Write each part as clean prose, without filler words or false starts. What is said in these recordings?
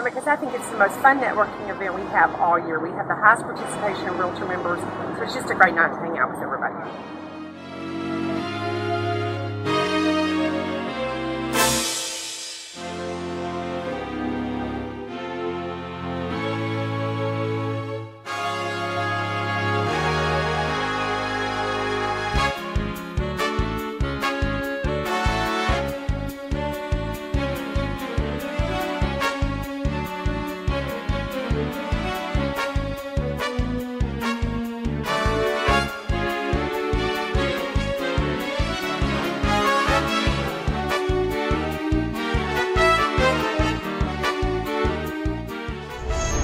because I think it's the most fun networking event we have all year. We have the highest participation of Realtor members, so it's just a great night to hang out with everybody.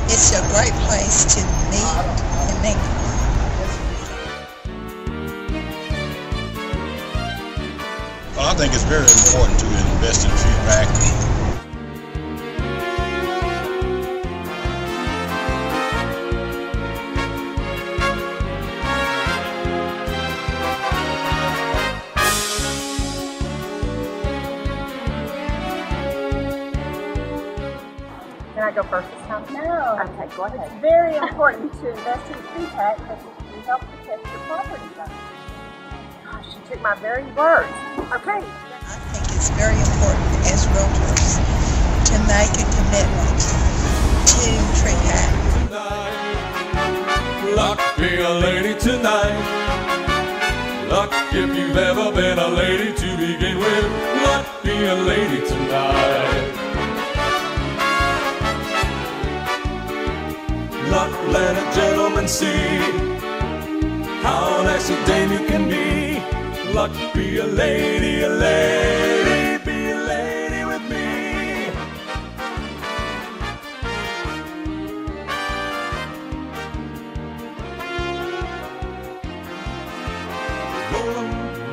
It's a great place to meet and mingle. Well, I think it's very important to invest in feedback. Can I go first this time? No. Okay, go ahead. It's very important to invest in pre-tax because we help protect your property value. Gosh, you took my very words. Okay. I think it's very important as realtors to make a commitment to TreeHack. Luck, be a lady tonight. Luck, if you've ever been a lady to begin with. Luck, be a lady tonight. Luck, let a gentleman see how nice a dame you can be. Luck, be a lady, be a lady with me.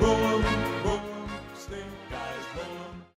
Roll 'em,